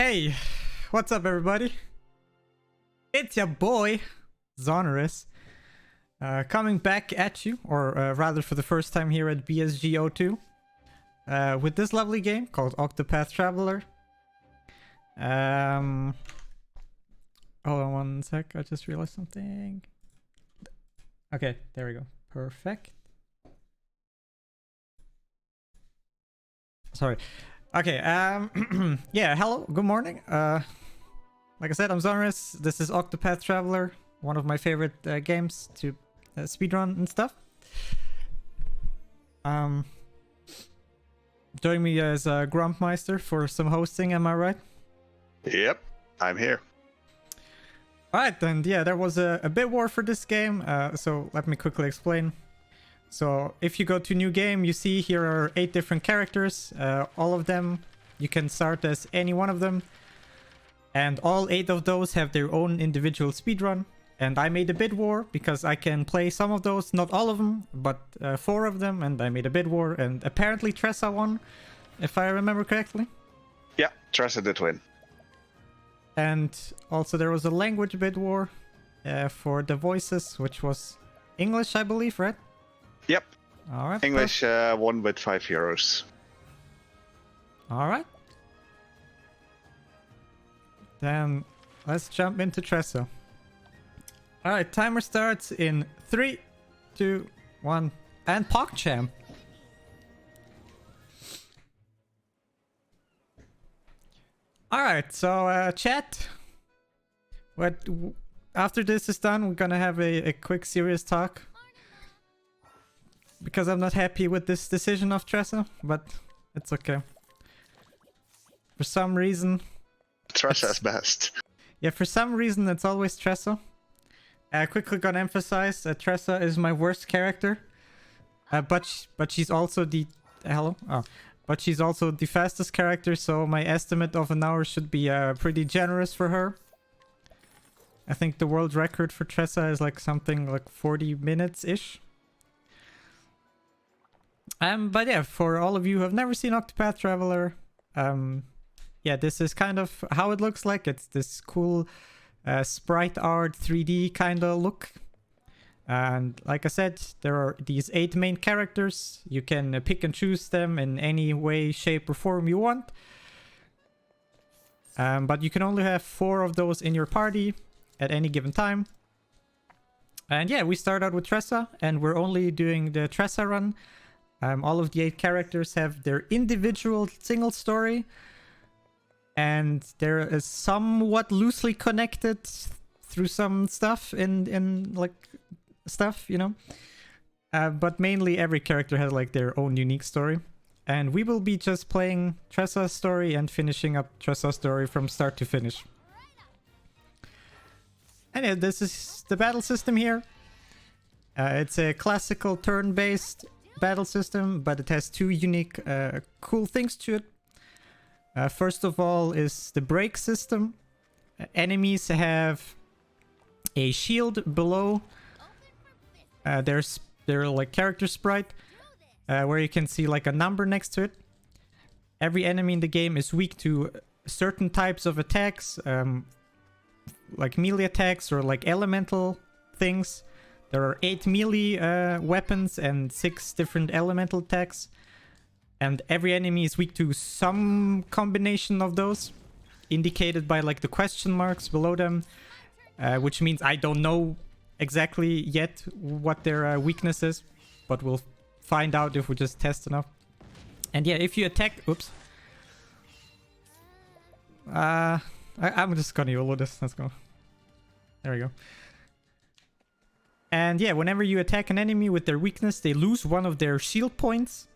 Hey, what's up everybody? It's your boy, Xoneris, coming back at you, or rather for the first time here at BSG 02, with this lovely game called Octopath Traveler. Hold on one sec, I just realized something. Okay, there we go. Perfect. Sorry. Okay, yeah, hello, good morning. Like I said, I'm Xoneris. This is Octopath Traveler, one of my favorite games to speedrun and stuff. Joining me as Grumpmeister for some hosting, am I right? Yep, I'm here. Alright, and yeah, there was a bit war for this game, so let me quickly explain. So if you go to new game, you see here are 8 different characters. All of them, you can start as any one of them. And all 8 of those have their own individual speedrun. And I made a bid war because I can play some of those, not all of them, but 4 of them. And I made a bid war, and apparently Tressa won, if I remember correctly. Yeah, Tressa did win. And also there was a language bid war for the voices, which was English, I believe, right? Yep. All right. English won with €5. All right. Then let's jump into Tressa. All right, timer starts in 3, 2, 1, and PogChamp. All right, so chat. After this is done, we're gonna have a quick serious talk. Because I'm not happy with this decision of Tressa, but it's okay. For some reason... Tressa's best. Yeah, for some reason it's always Tressa. Quickly gonna emphasize, Tressa is my worst character. But she's also the... Hello? Oh. But she's also the fastest character, so my estimate of an hour should be pretty generous for her. I think the world record for Tressa is like something like 40 minutes-ish. But yeah, for all of you who have never seen Octopath Traveler, yeah, this is kind of how it looks like. It's this cool sprite art 3D kind of look. And like I said, there are these 8 main characters. You can pick and choose them in any way, shape, or form you want. But you can only have 4 of those in your party at any given time. And yeah, we start out with Tressa, and we're only doing the Tressa run. All of the 8 characters have their individual single story, and they're somewhat loosely connected through some stuff in like stuff, you know. But mainly every character has like their own unique story, and we will be just playing Tressa's story and finishing up Tressa's story from start to finish. And yeah, this is the battle system here. It's a classical turn-based battle system, but it has 2 unique cool things to it. First of all is the break system. Enemies have a shield below their like character sprite, where you can see like a number next to it. Every enemy in the game is weak to certain types of attacks, like melee attacks or like elemental things. There are 8 melee weapons and 6 different elemental attacks. And every enemy is weak to some combination of those, indicated by like the question marks below them. Which means I don't know exactly yet what their weakness is. But we'll find out if we just test enough. And yeah, if you attack... Oops. I'm just gonna YOLO this. Let's go. There we go. And yeah, whenever you attack an enemy with their weakness, they lose one of their shield points.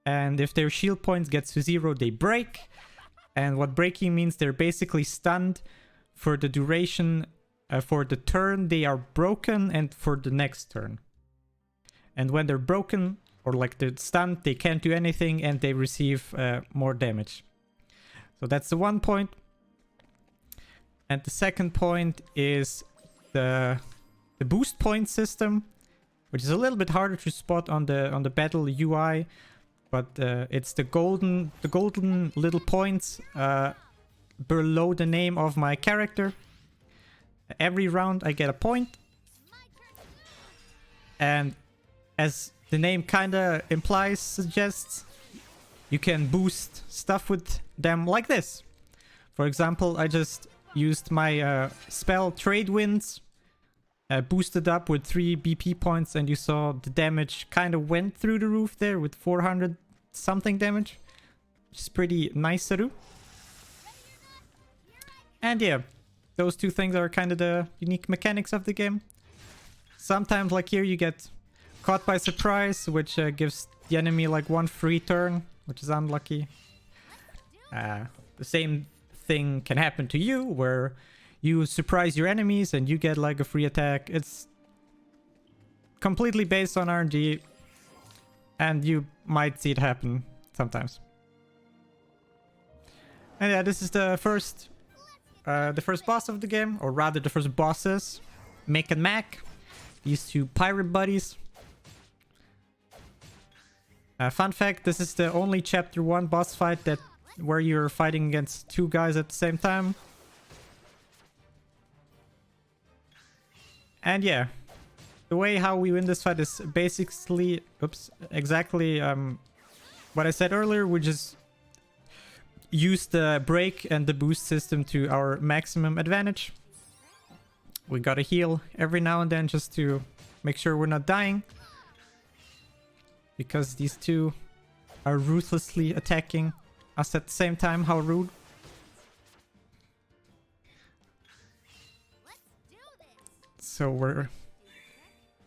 And if their shield points get to 0, they break. And what breaking means, they're basically stunned for the duration, for the turn they are broken and for the next turn. And when they're broken, or like they're stunned, they can't do anything and they receive more damage. So that's the one point. And the second point is the boost point system, which is a little bit harder to spot on the battle UI, but it's the golden little points below the name of my character. Every round I get a point. And as the name kinda implies, suggests, you can boost stuff with them like this. For example, I just used my spell Trade Winds, boosted up with 3 BP points, and you saw the damage kind of went through the roof there with 400 something damage. Which is pretty nice to do. And yeah, those two things are kind of the unique mechanics of the game. Sometimes, like here, you get caught by surprise, which gives the enemy like 1 free turn, which is unlucky. The same thing can happen to you, where you surprise your enemies and you get like a free attack. It's completely based on RNG, and you might see it happen sometimes. And yeah, this is the first boss of the game, or rather the first bosses, Mick and Mac, these two pirate buddies. Fun fact, this is the only chapter 1 boss fight where you're fighting against 2 guys at the same time. And yeah, the way how we win this fight is basically, exactly what I said earlier. We just use the break and the boost system to our maximum advantage. We gotta heal every now and then just to make sure we're not dying, because these two are ruthlessly attacking us at the same time. How rude. So we're...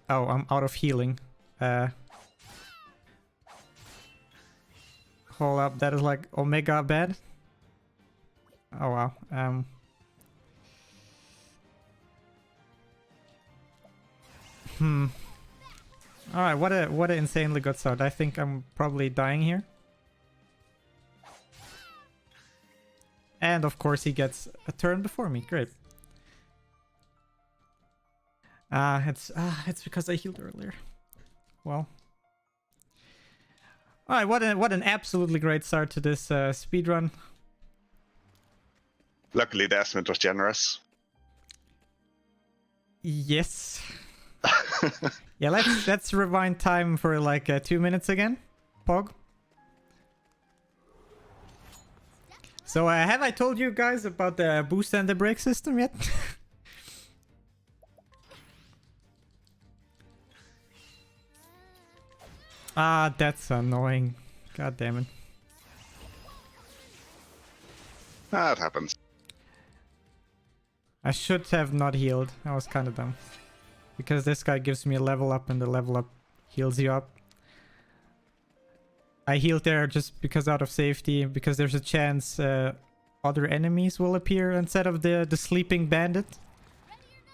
Oh, I'm out of healing. Hold up, that is like Omega bad. Oh wow. Alright, what a insanely good start. I think I'm probably dying here. And of course he gets a turn before me. Great. It's because I healed earlier. Well. Alright, what an absolutely great start to this speedrun. Luckily the estimate was generous. Yes. Yeah, let's rewind time for like 2 minutes again. Pog. So have I told you guys about the boost and the break system yet? Ah, that's annoying. God damn it. That happens. I should have not healed. I was kind of dumb. Because this guy gives me a level up and the level up heals you up. I healed there just because out of safety, because there's a chance other enemies will appear instead of the sleeping bandit.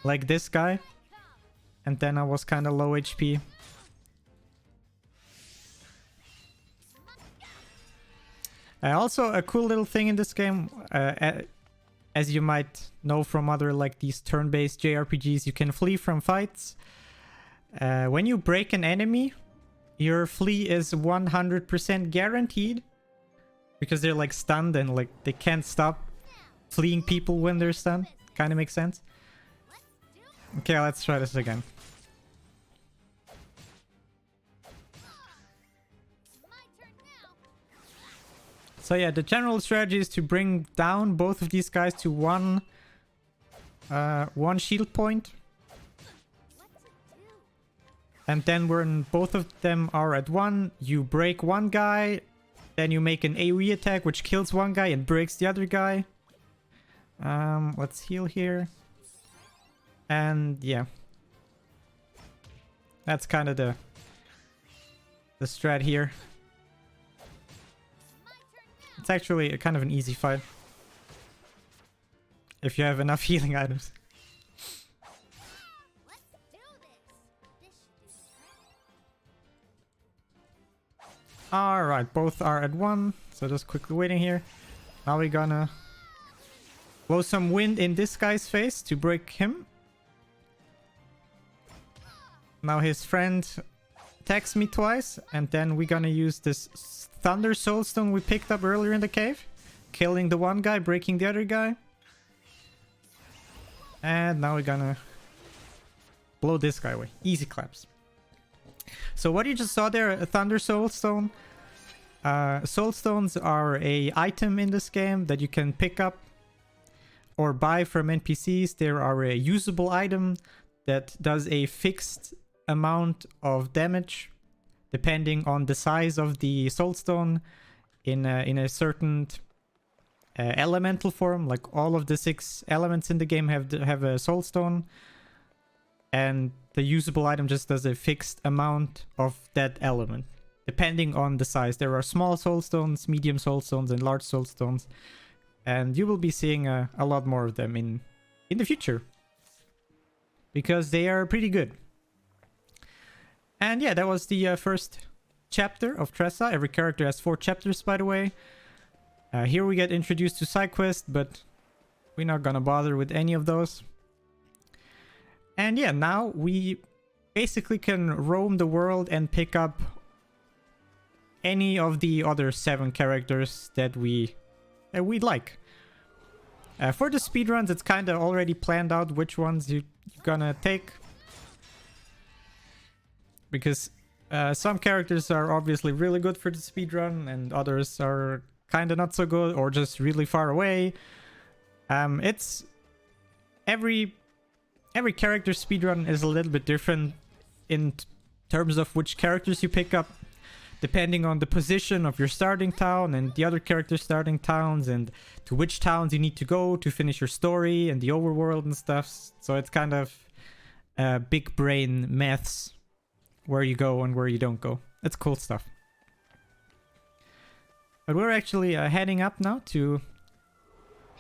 Like this guy. And then I was kind of low HP. Also, a cool little thing in this game, as you might know from other like these turn-based JRPGs, you can flee from fights. When you break an enemy, your flee is 100% guaranteed, because they're like stunned and like they can't stop fleeing people when they're stunned. Kind of makes sense. Okay, let's try this again. So yeah, the general strategy is to bring down both of these guys to one shield point. And then when both of them are at 1, you break one guy, then you make an AoE attack which kills one guy and breaks the other guy. Let's heal here. And yeah. That's kind of the strat here. It's actually a kind of an easy fight. If you have enough healing items. Alright, both are at 1. So just quickly waiting here. Now we're gonna blow some wind in this guy's face to break him. Now his friend attacks me twice. And then we're gonna use this Thunder Soulstone we picked up earlier in the cave. killing the one guy, breaking the other guy. And now we're gonna blow this guy away. Easy claps. So what you just saw there, a Thunder Soul Stone. Soul Stones are a item in this game that you can pick up or buy from NPCs. They are a usable item that does a fixed amount of damage depending on the size of the Soul Stone in a certain elemental form. Like all of the 6 elements in the game have a Soul Stone, and the usable item just does a fixed amount of that element depending on the size. There are small Soul Stones, medium Soul Stones, and large Soul Stones, and you will be seeing a lot more of them in the future because they are pretty good. And yeah, that was the first chapter of Tressa. Every character has 4 chapters, by the way. Here we get introduced to side quests, but we're not gonna bother with any of those. And yeah, now we basically can roam the world and pick up any of the other 7 characters that we'd like. For the speedruns, it's kind of already planned out which ones you're gonna take. Because some characters are obviously really good for the speedrun, and others are kind of not so good or just really far away. It's every character speedrun is a little bit different in terms of which characters you pick up, depending on the position of your starting town and the other characters' starting towns, and to which towns you need to go to finish your story and the overworld and stuff. So it's kind of big brain maths where you go and where you don't go. It's cool stuff. But we're actually heading up now to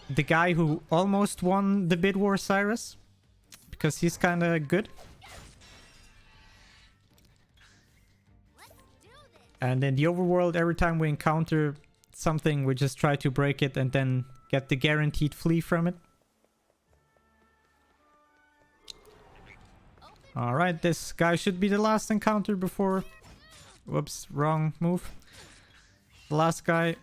the guy who almost won the bid war, Cyrus, because he's kind of good. And in the overworld, every time we encounter something, we just try to break it and then get the guaranteed flee from it. Alright, this guy should be the last encounter before... Whoops, wrong move. The last guy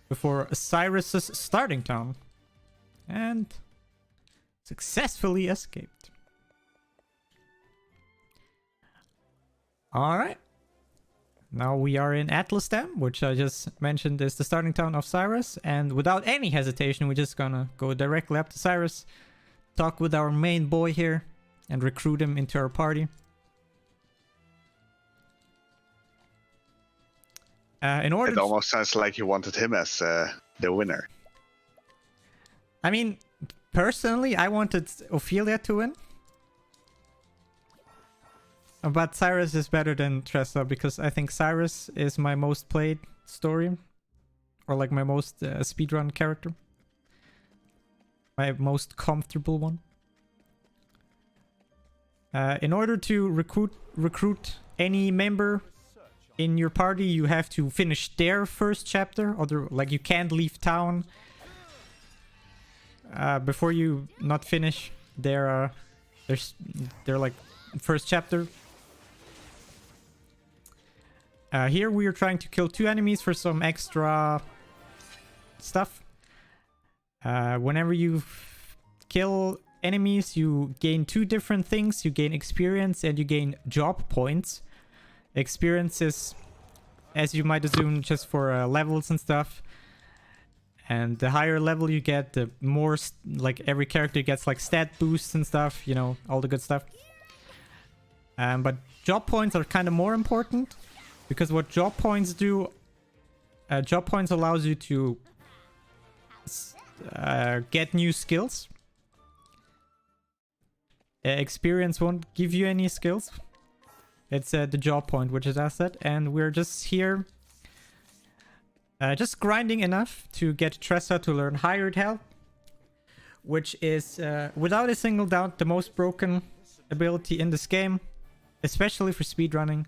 before Cyrus's starting town. And successfully escaped. Alright. Now we are in Atlasdam, which I just mentioned is the starting town of Cyrus. And without any hesitation, we're just gonna go directly up to Cyrus, talk with our main boy here, and recruit him into our party. It almost sounds like you wanted him as the winner. I mean, personally, I wanted Ophelia to win. But Cyrus is better than Tressa because I think Cyrus is my most played story. Or like my most speedrun character. My most comfortable one. In order to recruit any member in your party, you have to finish their first chapter. Like you can't leave town before you not finish their like first chapter. Here we are trying to kill 2 enemies for some extra stuff. Whenever you kill enemies, you gain 2 different things. You gain experience and you gain job points. Experience is, as you might assume, just for levels and stuff. And the higher level you get, the more like every character gets like stat boosts and stuff, you know, all the good stuff. But job points are kind of more important, because what job points do, job points allows you to get new skills. Experience won't give you any skills. It's the job point, which is asset, and we're just here just grinding enough to get Tressa to learn Hired Help, which is without a single doubt the most broken ability in this game, especially for speedrunning.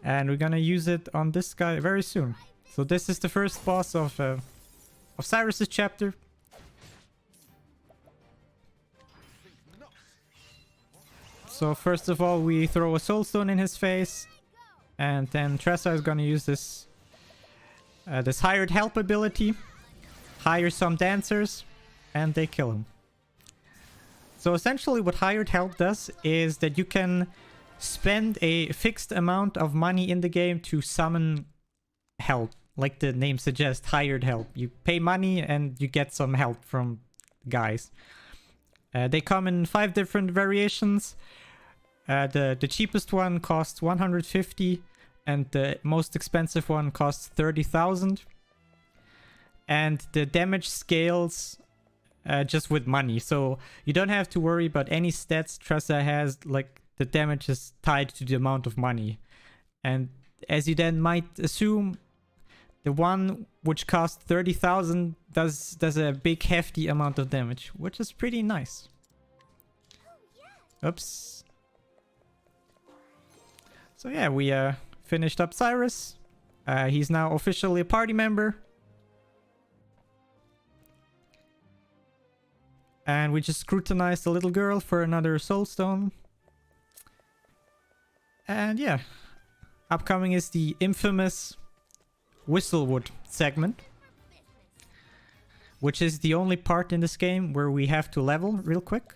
And we're gonna use it on this guy very soon. So this is the first boss of Cyrus's chapter. So first of all, we throw a soul stone in his face, and then Tressa is gonna use this this hired help ability. Hire some dancers and they kill him. So essentially what hired help does is that you can spend a fixed amount of money in the game to summon help. Like the name suggests, hired help. You pay money and you get some help from guys. They come in 5 different variations. The cheapest one costs 150 and the most expensive one costs 30,000. And the damage scales just with money. So you don't have to worry about any stats Tressa has. Like the damage is tied to the amount of money. And as you then might assume, the one which costs 30,000 does a big hefty amount of damage, which is pretty nice. Oops. So yeah, we finished up Cyrus. He's now officially a party member. And we just scrutinized the little girl for another soulstone. And yeah, upcoming is the infamous Whistlewood segment, which is the only part in this game where we have to level real quick.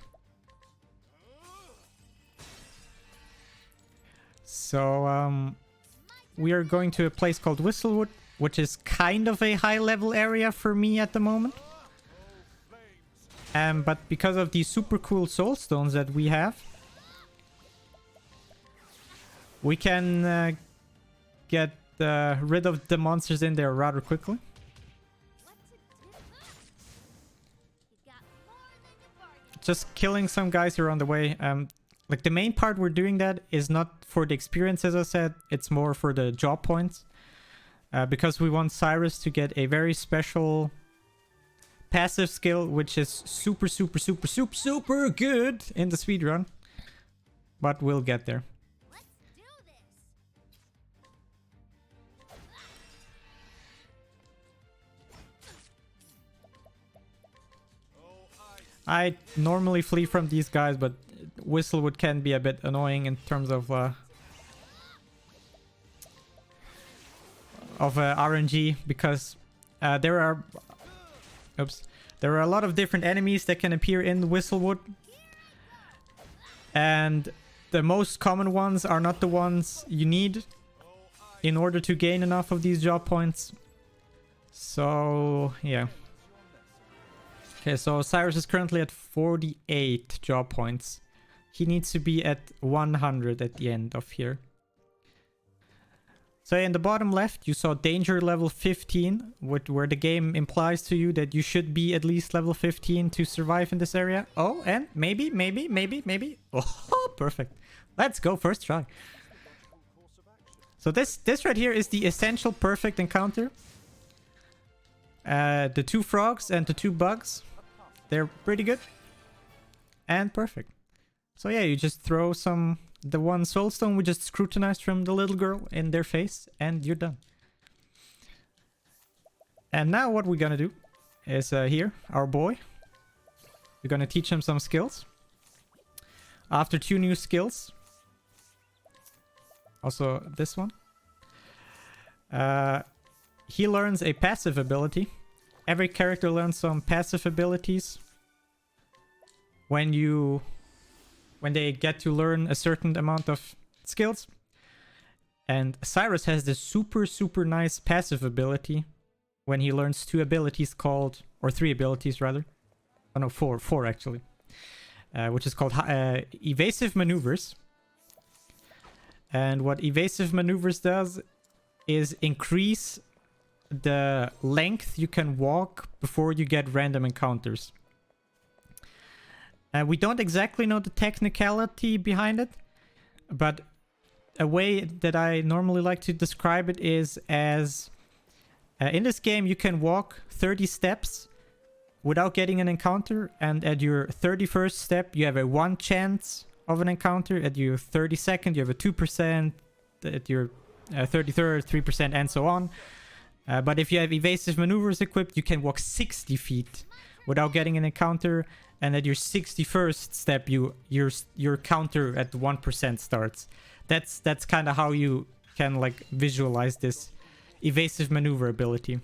So we are going to a place called Whistlewood, which is kind of a high level area for me at the moment. But because of these super cool soulstones that we have, we can get rid of the monsters in there rather quickly. Just killing some guys here on the way. Like the main part we're doing that is not for the experience, as I said. It's more for the job points. Because we want Cyrus to get a very special passive skill, which is super good in the speedrun. But we'll get there. I normally flee from these guys, but Whistlewood can be a bit annoying in terms of RNG, because there are a lot of different enemies that can appear in Whistlewood, and the most common ones are not the ones you need in order to gain enough of these job points. So yeah. Okay, so Cyrus is currently at 48 job points. He needs to be at 100 at the end of here. So in the bottom left, you saw danger level 15, where the game implies to you that you should be at least level 15 to survive in this area. Oh, and maybe. Oh, perfect. Let's go, first try. So this right here is the essential perfect encounter. The 2 frogs and the 2 bugs. They're pretty good. And perfect. So yeah, you just throw the one soulstone we just scrutinized from the little girl in their face, and you're done. And now what we're gonna do is here, our boy. We're gonna teach him some skills. After 2 new skills. Also this one. He learns a passive ability. Every character learns some passive abilities when they get to learn a certain amount of skills. And Cyrus has this super nice passive ability when he learns 2 abilities called, or 3 abilities rather. Oh no, 4 actually. Which is called Evasive Maneuvers. And what Evasive Maneuvers does is increase the length you can walk before you get random encounters. We don't exactly know the technicality behind it, but a way that I normally like to describe it is as in this game you can walk 30 steps without getting an encounter, and at your 31st step you have a 1 chance of an encounter, at your 32nd you have a 2%, at your 33rd 3%, and so on. But if you have evasive maneuvers equipped, you can walk 60 feet without getting an encounter, and at your 61st step your counter at 1% starts. That's kind of how you can like visualize this evasive maneuver ability.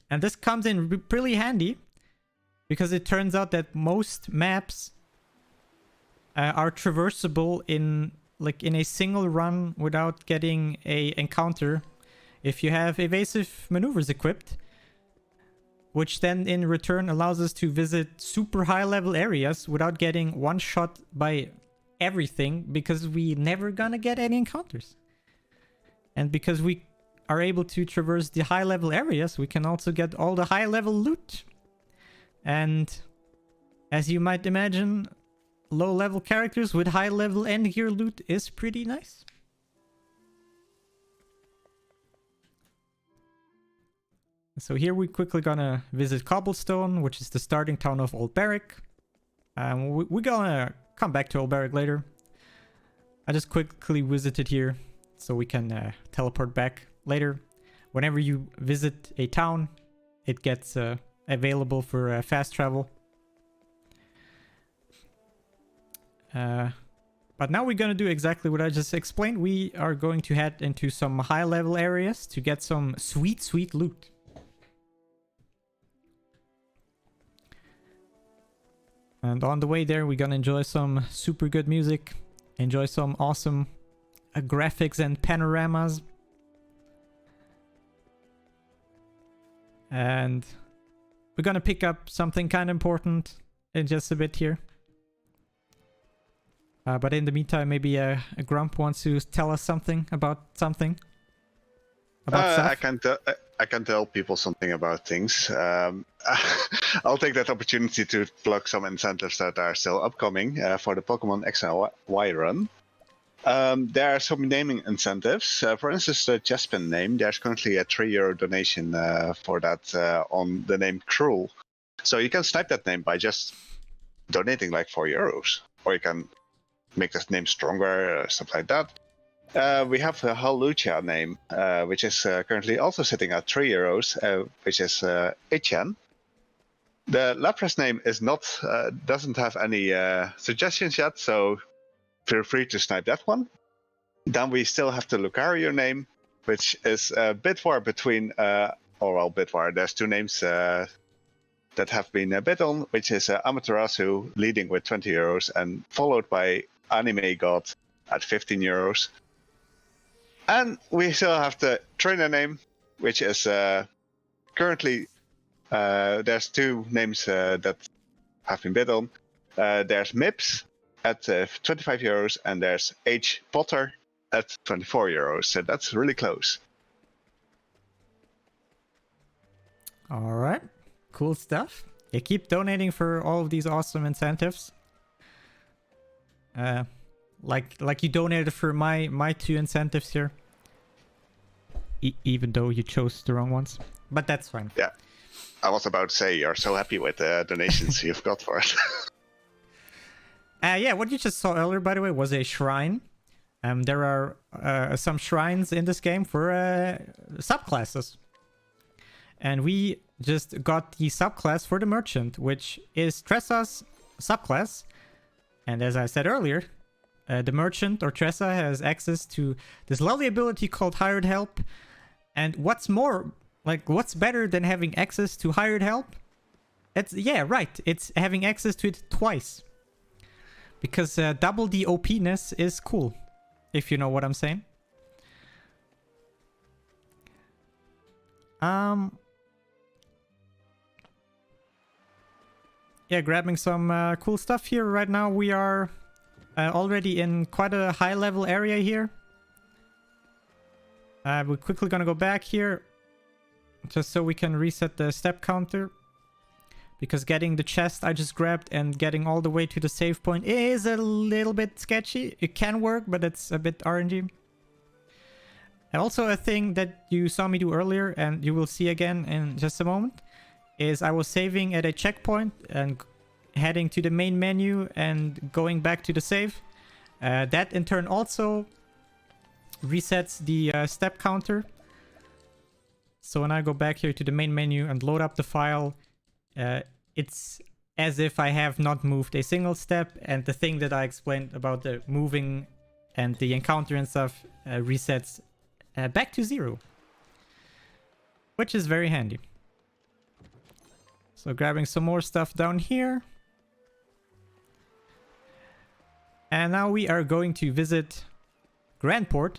And this comes in pretty handy because it turns out that most maps are traversable in a single run without getting a encounter if you have evasive maneuvers equipped, which then in return allows us to visit super high level areas without getting one shot by everything, because we never gonna get any encounters. And because we are able to traverse the high level areas, we can also get all the high level loot. And as you might imagine, low level characters with high level end gear loot is pretty nice. So here we're quickly gonna visit Cobblestone, which is the starting town of Old Barrack. We're gonna come back to Old Barrack later. I just quickly visited here so we can teleport back later. Whenever you visit a town, it gets available for fast travel. But now we're gonna do exactly what I just explained. We are going to head into some high level areas to get some sweet loot. And on the way there, we're gonna enjoy some super good music, enjoy some awesome graphics and panoramas. And we're gonna pick up something kind of important in just a bit here. But in the meantime, maybe Grump wants to tell us something about something. I can tell people something about things. I'll take that opportunity to plug some incentives that are still upcoming for the Pokemon X and Y run. There are some naming incentives. For instance, the Chespin name, there's currently a €3 donation for that on the name Cruel. So you can snipe that name by just donating like €4. Or you can make this name stronger, stuff like that. We have the Halucha name, which is currently also sitting at €3, which is Etienne. The Lapras name is not doesn't have any suggestions yet, so feel free to snipe that one. Then we still have the Lucario name, which is a bit war between, bit war. There's two names that have been bid on, which is Amaterasu leading with €20 and followed by Anime God at €15. And we still have the trainer name, which is currently, there's two names that have been bid on. There's Mips at €25 and there's H. Potter at €24. So that's really close. All right, cool stuff. Yeah, keep donating for all of these awesome incentives. Like you donated for my two incentives here. Even though you chose the wrong ones. But that's fine. Yeah. I was about to say, you're so happy with the donations you've got for it. Yeah, what you just saw earlier, by the way, was a shrine. There are some shrines in this game for subclasses. And we just got the subclass for the merchant, which is Tressa's subclass. And as I said earlier, the merchant or Tressa has access to this lovely ability called Hired Help. And what's more, what's better than having access to Hired Help? It's having access to it twice. Because double the OP-ness is cool, if you know what I'm saying. Yeah, grabbing some cool stuff here. Right now we are already in quite a high level area here. We're quickly gonna go back here just so we can reset the step counter, because getting the chest I just grabbed and getting all the way to the save point is a little bit sketchy. It can work, but it's a bit RNG. And also a thing that you saw me do earlier and you will see again in just a moment is I was saving at a checkpoint and heading to the main menu and going back to the save. That in turn also resets the step counter. So when I go back here to the main menu and load up the file, it's as if I have not moved a single step, and the thing that I explained about the moving and the encounter and stuff resets back to 0. Which is very handy. So grabbing some more stuff down here. And now we are going to visit Grandport,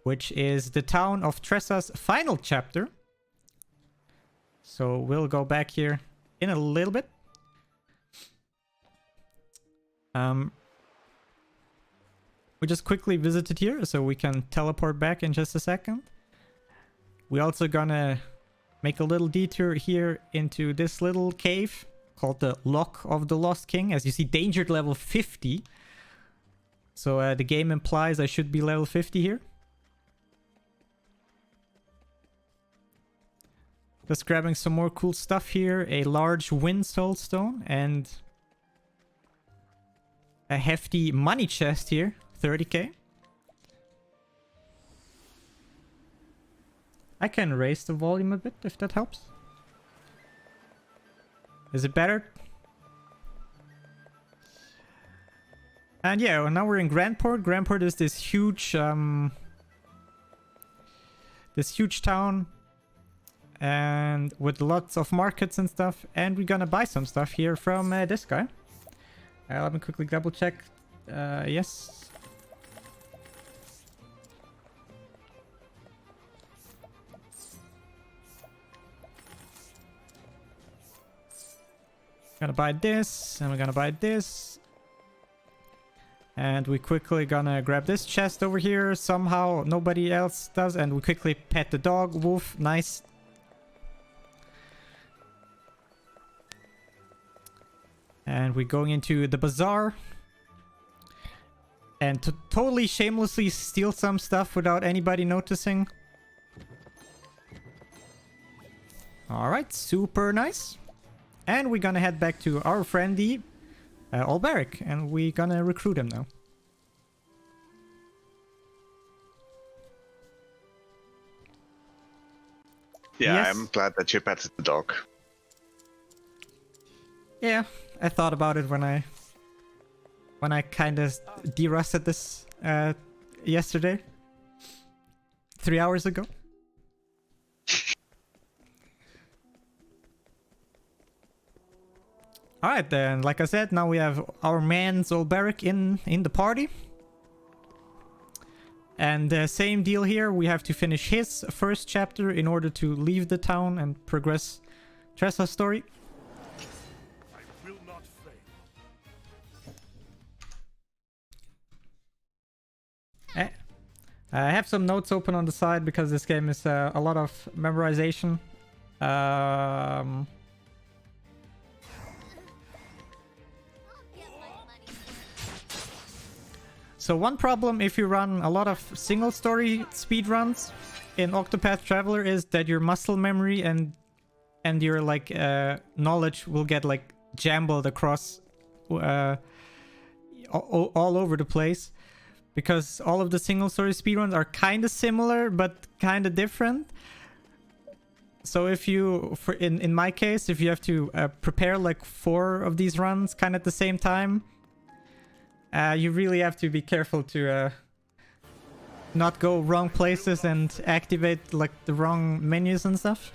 which is the town of Tressa's final chapter. So we'll go back here in a little bit. We just quickly visited here, so we can teleport back in just a second. We're also gonna make a little detour here into this little cave called the Lock of the Lost King. As you see, danger level 50. So the game implies I should be level 50 here. Just grabbing some more cool stuff here. A large wind soul stone and a hefty money chest here. 30k. I can raise the volume a bit if that helps. Is it better? And yeah, now we're in Grandport. Grandport is this huge town, and with lots of markets and stuff. And we're gonna buy some stuff here from this guy. Let me quickly double check. Yes. Gonna buy this, and we're gonna buy this. And we quickly gonna grab this chest over here. Somehow nobody else does, and we quickly pet the dog. Woof, nice. And we're going into the bazaar. And to totally shamelessly steal some stuff without anybody noticing. Alright, super nice. And we're gonna head back to our friendy Alberic, and we're gonna recruit him now. Yeah, yes. I'm glad that you petted the dog. Yeah, I thought about it when I kind of derusted this yesterday, 3 hours ago. Alright then, like I said, now we have our man Zolberic in the party. And same deal here, we have to finish his first chapter in order to leave the town and progress Tressa's story. I will not fail. I have some notes open on the side because this game is a lot of memorization. So one problem if you run a lot of single story speedruns in Octopath Traveler is that your muscle memory and your like knowledge will get like jumbled across all over the place, because all of the single story speedruns are kind of similar but kind of different. So if you, in my case, if you have to prepare like 4 of these runs kind of at the same time, you really have to be careful to not go wrong places and activate like the wrong menus and stuff.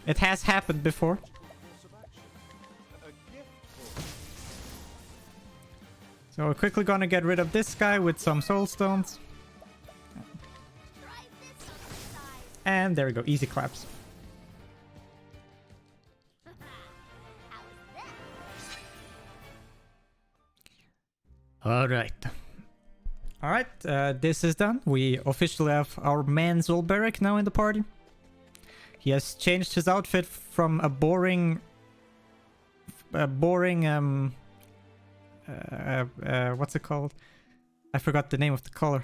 It has happened before. So we're quickly gonna get rid of this guy with some soul stones. And there we go, easy claps. Alright. Alright, this is done. We officially have our man Zolberic now in the party. He has changed his outfit from a boring... what's it called? I forgot the name of the color.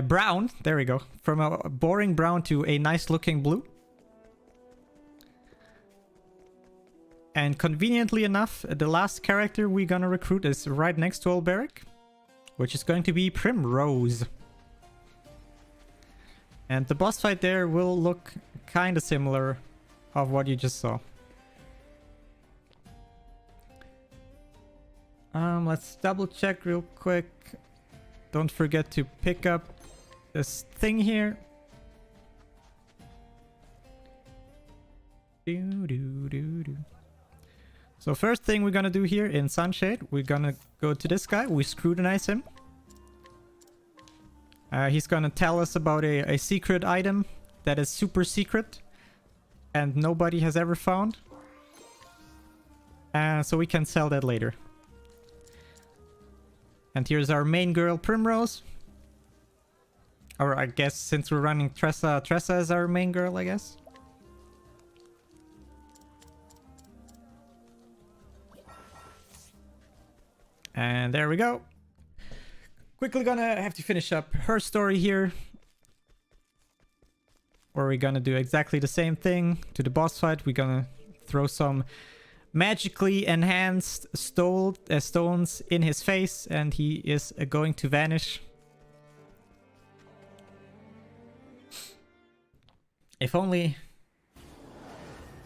Brown, there we go. From a boring brown to a nice looking blue. And conveniently enough, the last character we're gonna recruit is right next to Alberic, which is going to be Primrose. And the boss fight there will look kind of similar of what you just saw. Let's double check real quick. Don't forget to pick up this thing here. So first thing we're gonna do here in Sunshade, we're gonna go to this guy. We scrutinize him. He's gonna tell us about a secret item that is super secret and nobody has ever found. So we can sell that later. And here's our main girl, Primrose. Or I guess since we're running Tressa, Tressa is our main girl, I guess. And there we go. Quickly gonna have to finish up her story here. Or we're gonna do exactly the same thing to the boss fight. We're gonna throw some magically enhanced stones in his face and he is going to vanish. If only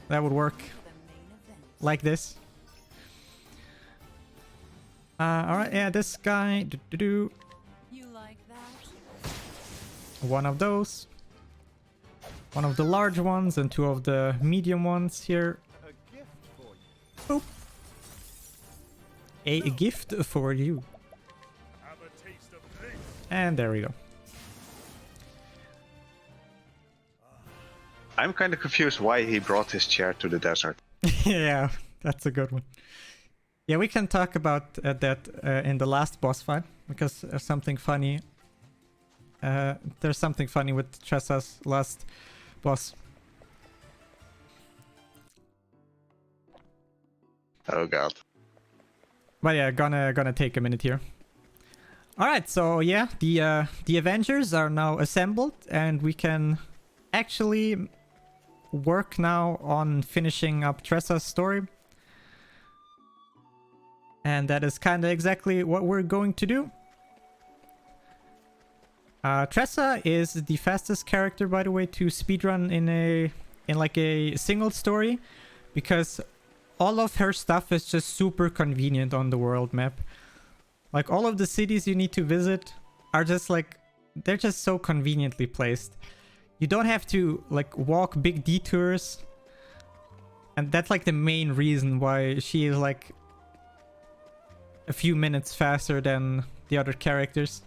that would work like this. Alright, yeah, this guy. You like that? One of those. One of the large ones and two of the medium ones here. Boop. A gift for you. And there we go. I'm kind of confused why he brought his chair to the desert. Yeah, that's a good one. Yeah, we can talk about that in the last boss fight, because there's something funny. There's something funny with Tressa's last boss. Oh god. But yeah, gonna take a minute here. All right, so yeah, the Avengers are now assembled, and we can actually work now on finishing up Tressa's story. And that is kind of exactly what we're going to do. Tressa is the fastest character, by the way, to speedrun in like a single story, because all of her stuff is just super convenient on the world map. Like all of the cities you need to visit are just like, they're just so conveniently placed. You don't have to like walk big detours. And that's like the main reason why she is like a few minutes faster than the other characters.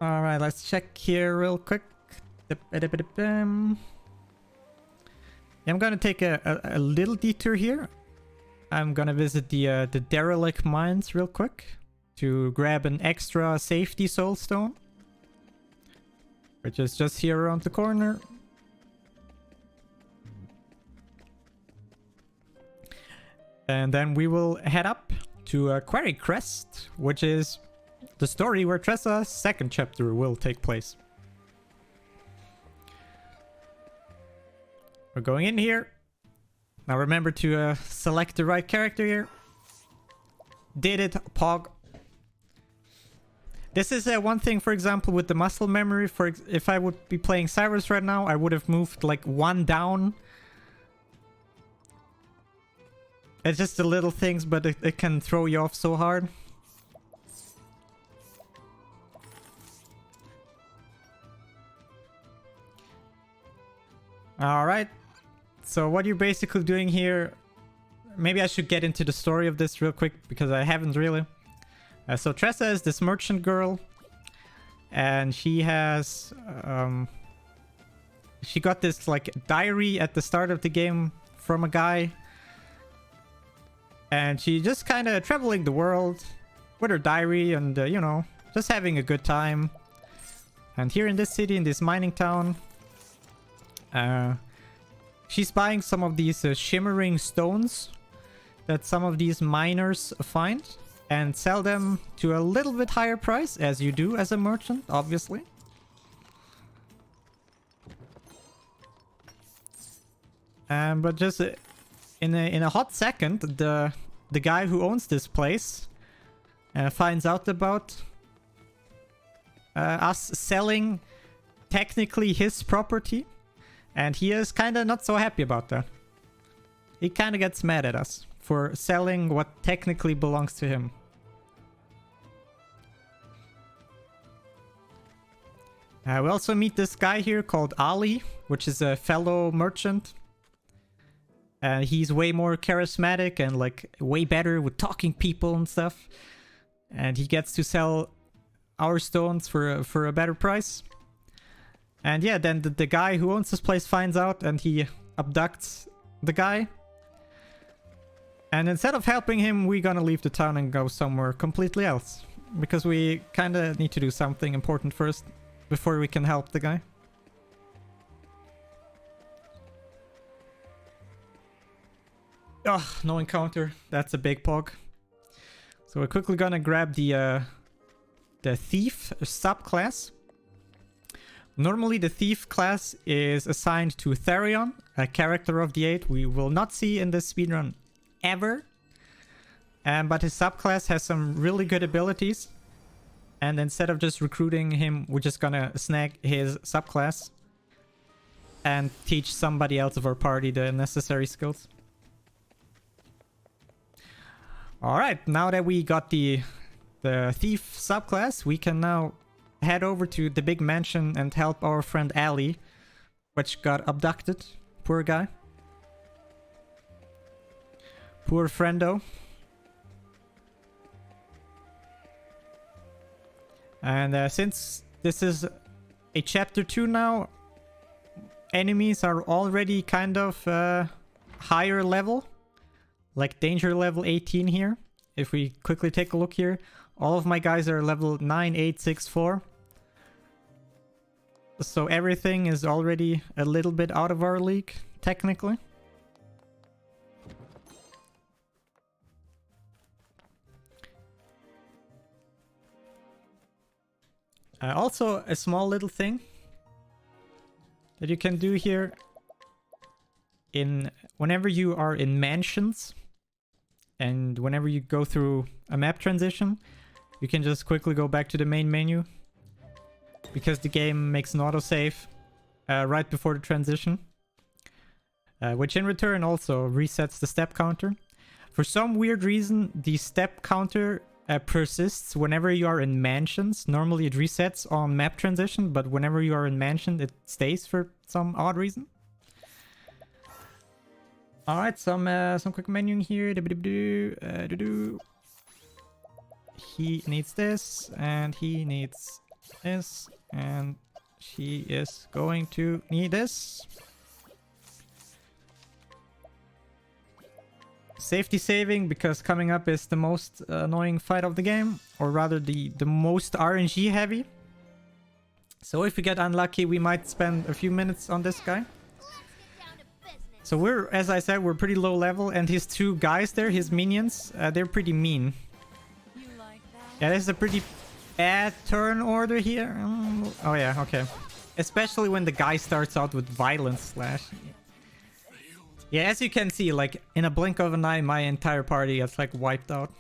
Alright, let's check here real quick. I'm gonna take a little detour here. I'm gonna visit the derelict mines real quick to grab an extra safety soul stone, which is just here around the corner. And then we will head up to Quarry Crest, which is the story where Tressa's second chapter will take place. We're going in here. Now remember to select the right character here. Did it, Pog. This is one thing, for example, with the muscle memory. If I would be playing Cyrus right now, I would have moved like one down. It's just the little things, but it can throw you off so hard. Alright. So what you're basically doing here... Maybe I should get into the story of this real quick, because I haven't really. So Tressa is this merchant girl. And she has... she got this like diary at the start of the game from a guy. And she just kind of traveling the world with her diary and, you know, just having a good time. And here in this city, in this mining town, she's buying some of these shimmering stones that some of these miners find and sell them to a little bit higher price, as you do as a merchant, obviously. But just... In a hot second, the guy who owns this place finds out about us selling technically his property, and he is kind of not so happy about that. He kind of gets mad at us for selling what technically belongs to him. We also meet this guy here called Ali, which is a fellow merchant. He's way more charismatic and like way better with talking people and stuff. And he gets to sell our stones for a better price. And yeah, then the guy who owns this place finds out and he abducts the guy. And instead of helping him, we're gonna leave the town and go somewhere completely else. Because we kinda need to do something important first before we can help the guy. Oh, no encounter. That's a big pog. So we're quickly gonna grab the thief subclass. Normally the thief class is assigned to Therion, a character of the 8 we will not see in this speedrun ever. But his subclass has some really good abilities. And instead of just recruiting him, we're just gonna snag his subclass and teach somebody else of our party the necessary skills. Alright, now that we got the thief subclass, we can now head over to the big mansion and help our friend Ali, which got abducted. Poor guy. Poor friendo. And since this is a chapter 2 now, enemies are already kind of higher level. Like danger level 18 here. If we quickly take a look here, all of my guys are level 9, 8, 6, 4. So everything is already a little bit out of our league, technically. Also, a small little thing that you can do here whenever you are in mansions and whenever you go through a map transition, you can just quickly go back to the main menu because the game makes an autosave right before the transition, which in return also resets the step counter. For some weird reason, the step counter persists whenever you are in mansions. Normally it resets on map transition, but whenever you are in mansion, it stays for some odd reason. Alright, some quick menuing here. He needs this, and he needs this, and she is going to need this. Safety saving, because coming up is the most annoying fight of the game, or rather the most RNG heavy. So if we get unlucky, we might spend a few minutes on this guy. So we're, as I said, we're pretty low level, and his two guys there, his minions, they're pretty mean. Yeah, this is a pretty bad turn order here. Oh yeah, okay. Especially when the guy starts out with violence slash. Yeah, as you can see, like, in a blink of an eye, my entire party gets, like, wiped out.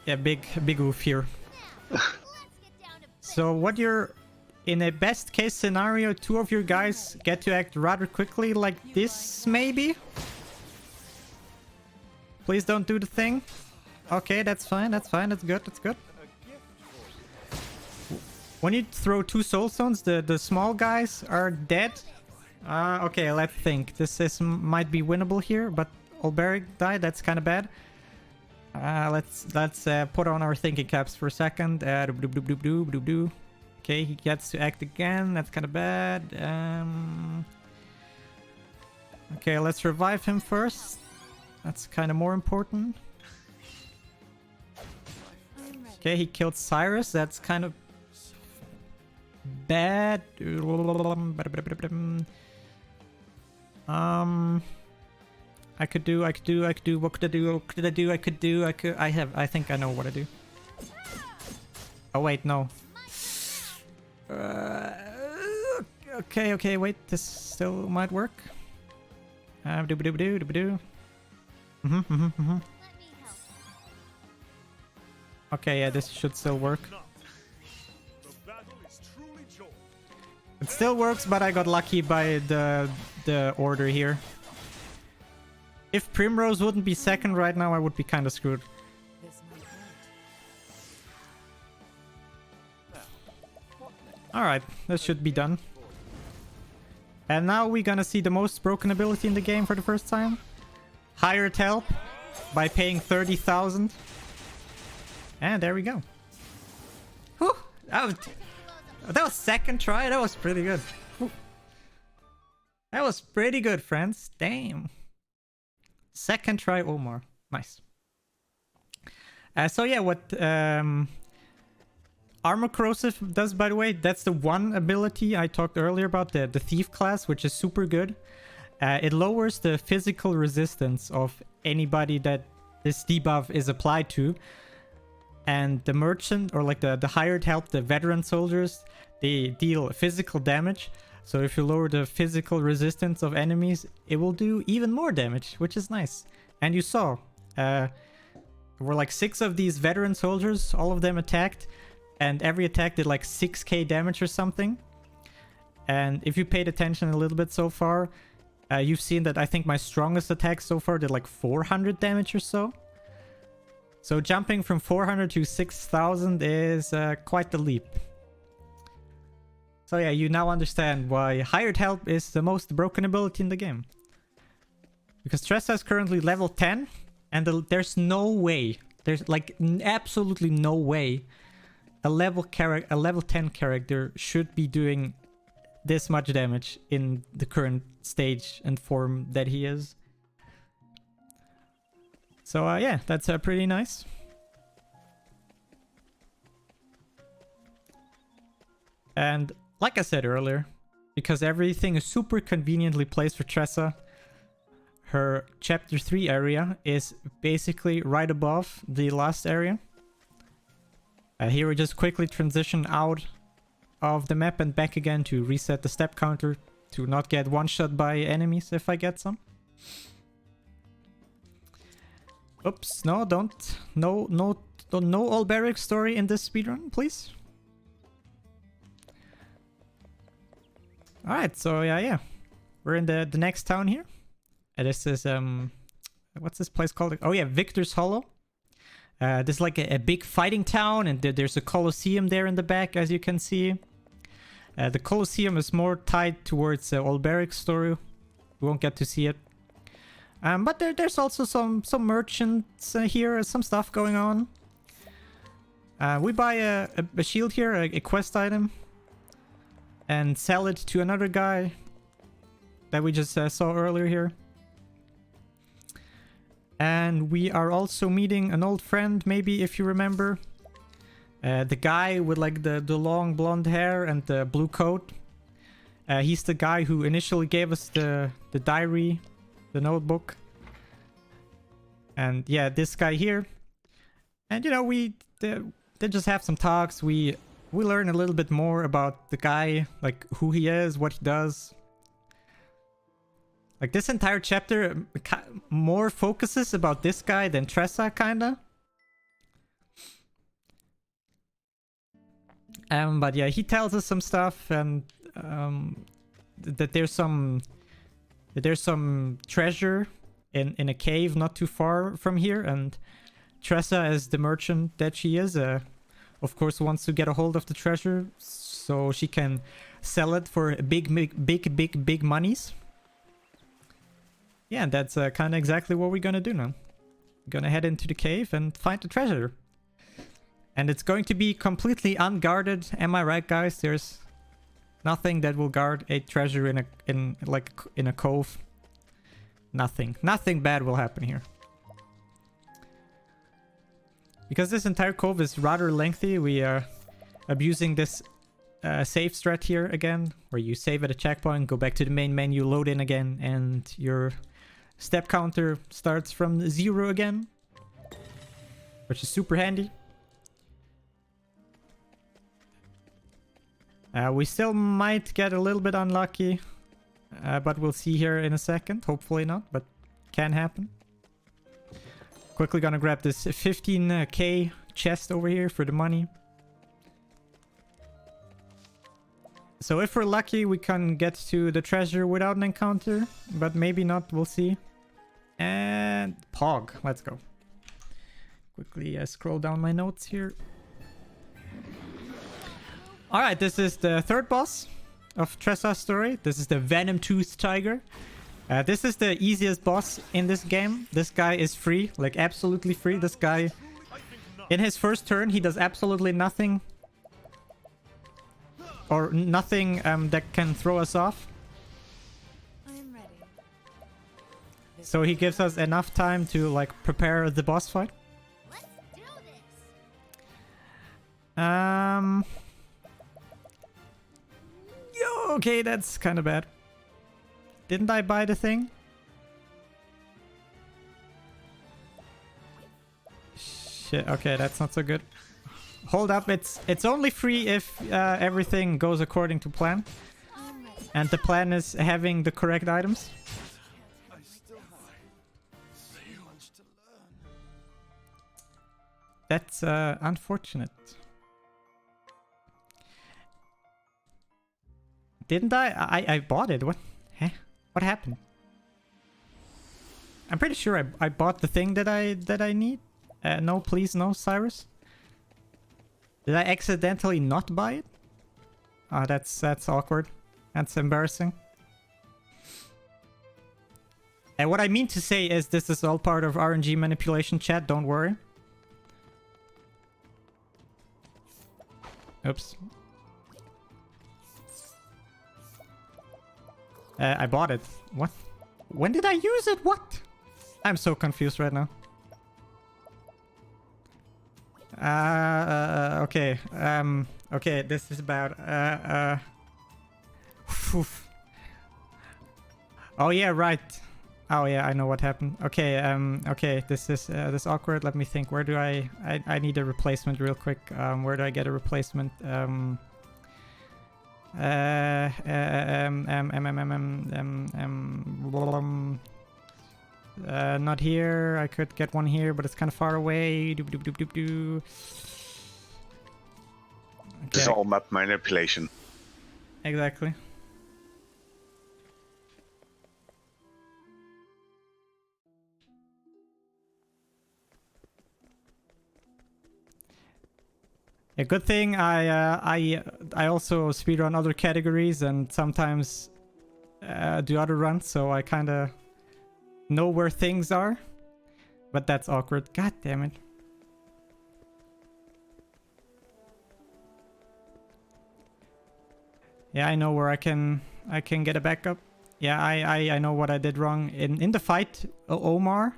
Yeah, big oof here. So what you're... In a best case scenario, two of your guys get to act rather quickly, like this, maybe? Please don't do the thing. Okay, that's fine, that's fine, that's good, that's good. When you throw two soul stones, the small guys are dead. Okay, let's think. This might be winnable here, but Olberic died. That's kind of bad. Let's put on our thinking caps for a second. Okay, he gets to act again. That's kind of bad. Okay, let's revive him first. That's kind of more important. Okay, he killed Cyrus. That's kind of bad. I could do. What could I do? I think I know what I do. Oh wait, no. Okay, wait. This still might work. Okay, yeah, this should still work. It still works, but I got lucky by the order here. If Primrose wouldn't be second right now, I would be kind of screwed. Alright, this should be done. And now we're gonna see the most broken ability in the game for the first time. Hired help by paying 30,000. And there we go. Whew, that was second try. That was pretty good. Whew. That was pretty good, friends. Damn. Second try, Omar. Nice. So yeah, what Armor Corrosive does, by the way, that's the one ability I talked earlier about, the Thief class, which is super good. It lowers the physical resistance of anybody that this debuff is applied to. And the merchant, or like the hired help, the veteran soldiers, they deal physical damage. So if you lower the physical resistance of enemies, it will do even more damage, which is nice. And you saw, there were like 6 of these veteran soldiers, all of them attacked. And every attack did like 6k damage or something. And if you paid attention a little bit so far, you've seen that I think my strongest attack so far did like 400 damage or so. So jumping from 400 to 6,000 is quite the leap. So yeah, you now understand why Hired Help is the most broken ability in the game. Because Tressa is currently level 10, and there's no way, there's like absolutely no way a level 10 character should be doing this much damage in the current stage and form that he is. So yeah, that's pretty nice. And like I said earlier, because everything is super conveniently placed for Tressa, her chapter 3 area is basically right above the last area. Here we just quickly transition out of the map and back again to reset the step counter to not get one-shot by enemies if I get some. Oops, no, don't. No Alberic story in this speedrun, please. Alright, so yeah. We're in the next town here. This is, what's this place called? Oh yeah, Victor's Hollow. This is like a big fighting town, and there's a Colosseum there in the back, as you can see. The Colosseum is more tied towards Alberic's story. We won't get to see it. But there's also some merchants here, some stuff going on. We buy a shield here, a quest item, and sell it to another guy that we just saw earlier here. And we are also meeting an old friend, maybe, if you remember. The guy with like the long blonde hair and the blue coat. He's the guy who initially gave us the diary, the notebook. And yeah, this guy here. And you know, they just have some talks. We learn a little bit more about the guy, like who he is, what he does. Like this entire chapter more focuses about this guy than Tressa, kinda. But yeah, he tells us some stuff, and that there's some treasure in a cave not too far from here, and Tressa, as the merchant that she is, of course wants to get a hold of the treasure so she can sell it for big monies. Yeah, and that's kind of exactly what we're gonna do now. We're gonna head into the cave and find the treasure. And it's going to be completely unguarded, am I right, guys? There's nothing that will guard a treasure in a cove. Nothing bad will happen here. Because this entire cove is rather lengthy, we are abusing this save strat here again, where you save at a checkpoint, go back to the main menu, load in again, and your step counter starts from 0 again, which is super handy. We still might get a little bit unlucky, but we'll see here in a second. Hopefully not, but can happen. Quickly gonna grab this 15k chest over here for the money. So if we're lucky, we can get to the treasure without an encounter, but maybe not, we'll see. And Pog, let's go. Quickly scroll down my notes here. Alright, this is the third boss of Tressa's story. This is the Venom Toothed Tiger. This is the easiest boss in this game. This guy is free, like absolutely free. This guy, in his first turn, he does absolutely nothing. Or nothing that can throw us off. I'm ready. So he gives us enough time to like prepare the boss fight. Let's do this. Yo, okay, that's kind of bad. Didn't I buy the thing? Shit, okay, that's not so good. Hold up, it's only free if everything goes according to plan. I'm ready. And the plan is having the correct items. I still have so much to learn. That's unfortunate. Didn't I bought it. What? Huh? What happened? I'm pretty sure I bought the thing that I need. No, please, no, Cyrus. Did I accidentally not buy it? Oh, that's awkward. That's embarrassing. And what I mean to say is this is all part of RNG manipulation, chat. Don't worry. Oops. I bought it. What? When did I use it? What? I'm so confused right now. Okay. Okay, this is about oh yeah, right. Oh yeah, I know what happened. Okay, okay, this is this awkward. Let me think. Where do I need a replacement real quick. Where do I get a replacement? Not here. I could get one here, but it's kind of far away. Doop, doop, doop, doop, doop. This is Okay. all map manipulation. Exactly. A good thing I also speedrun other categories and sometimes do other runs, so I kind of know where things are. But that's awkward. God damn it. Yeah, I know where I can get a backup. Yeah, I know what I did wrong in the fight. Omar.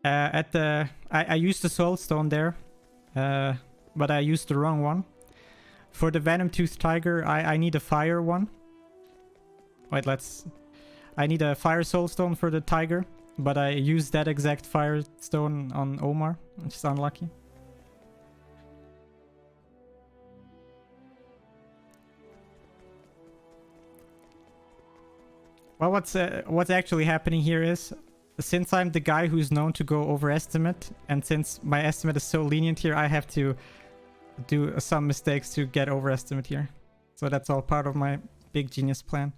At the I used the soul stone there. But I used the wrong one. For the Venom Toothed Tiger, I need a fire one. Wait, I need a fire soul stone for the tiger, but I used that exact fire stone on Omar, which is unlucky. Well, what's actually happening here is, since I'm the guy who's known to go overestimate, and since my estimate is so lenient here, I have to do some mistakes to get overestimate here. So that's all part of my big genius plan.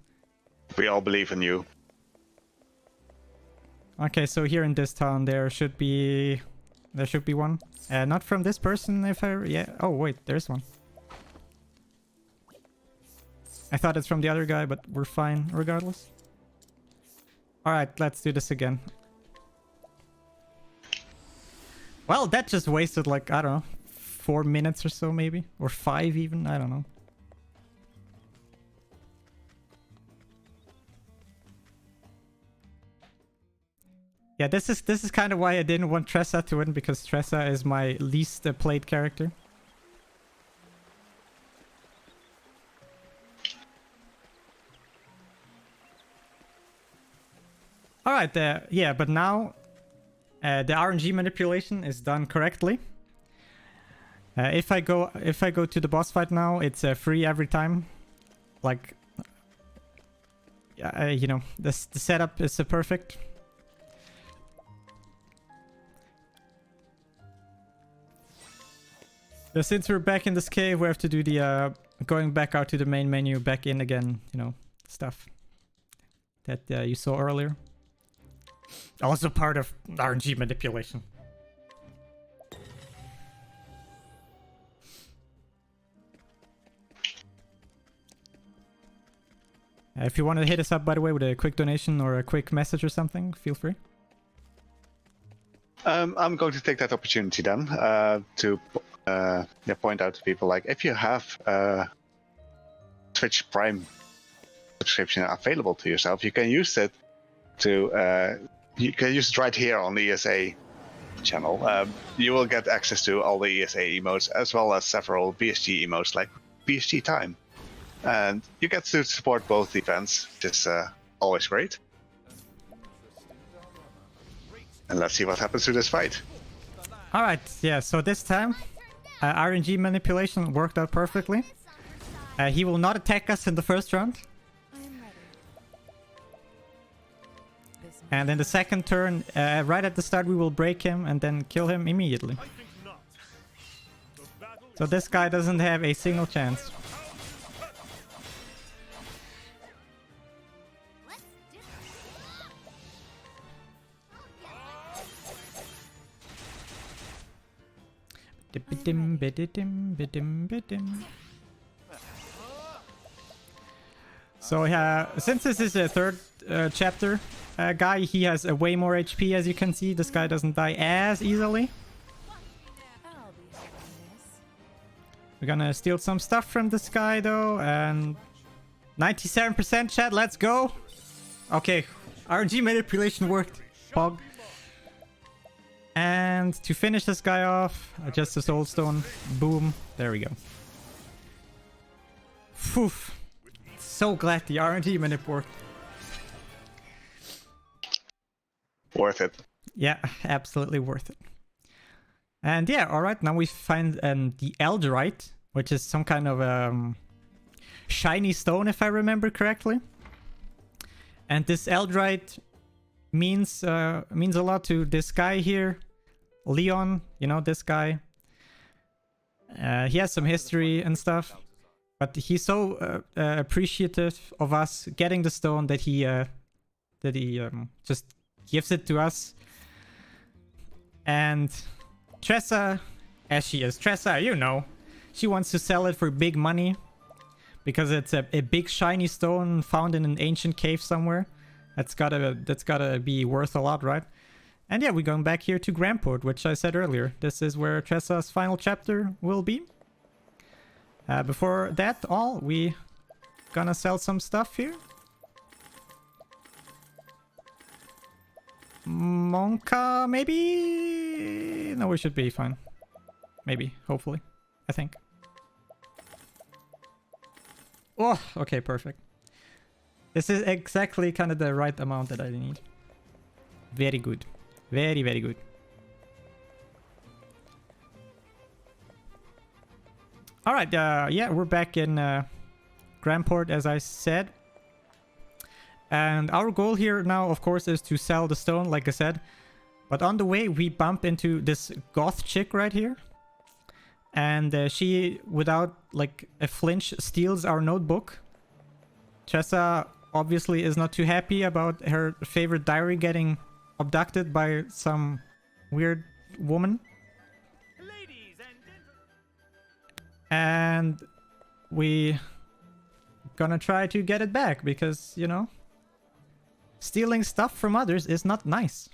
We all believe in you. Okay, so here in this town there should be one. Not from this person, if I oh wait, there's one. I thought it's from the other guy, but we're fine regardless. All right, let's do this again. Well, that just wasted like, I don't know, 4 minutes or so maybe, or 5 even, I don't know. Yeah, this is kind of why I didn't want Tressa to win, because Tressa is my least played character. All right, yeah, but now the RNG manipulation is done correctly. If I go to the boss fight now, it's free every time. Like, you know, the setup is perfect. Since we're back in this cave, we have to do the going back out to the main menu, back in again, you know, stuff that you saw earlier. Also part of RNG manipulation. If you want to hit us up, by the way, with a quick donation or a quick message or something, feel free. I'm going to take that opportunity then to point out to people, like, if you have Twitch Prime subscription available to yourself, you can use it to you can use it right here on the ESA channel. You will get access to all the ESA emotes as well as several BSG emotes like BSG Time, and you get to support both events, which is always great. And let's see what happens to this fight. All right, yeah. So this time, RNG manipulation worked out perfectly. He will not attack us in the first round. And in the second turn, right at the start, we will break him and then kill him immediately. So this guy doesn't have a single chance. So since this is a third chapter guy, he has a way more HP, as you can see. This guy doesn't die as easily. We're gonna steal some stuff from this guy though, and 97% chat, let's go. Okay, RNG manipulation worked. Pog. And to finish this guy off, just a soul stone. Boom. There we go. Phew. So glad the RNG manip worked. Worth it. Yeah, absolutely worth it. And yeah, alright, now we find the Eldrite, which is some kind of shiny stone, if I remember correctly. And this Eldrite means a lot to this guy here, Leon. You know, this guy. He has some history and stuff, but he's so appreciative of us getting the stone that he just gives it to us. And Tressa, as she is Tressa, you know, she wants to sell it for big money because it's a big shiny stone found in an ancient cave somewhere. That's gotta be worth a lot, right? And yeah, we're going back here to Grandport, which I said earlier. This is where Tressa's final chapter will be. Before that we gonna sell some stuff here. Monka, maybe? No, we should be fine. Maybe, hopefully. I think. Oh, okay, perfect. This is exactly kind of the right amount that I need. Very good. Very, very good. Alright, yeah, we're back in Grandport, as I said. And our goal here now, of course, is to sell the stone, like I said. But on the way, we bump into this goth chick right here. And she, without like a flinch, steals our notebook. Tressa obviously is not too happy about her favorite diary getting abducted by some weird woman. And we gonna try to get it back because, you know, stealing stuff from others is not nice.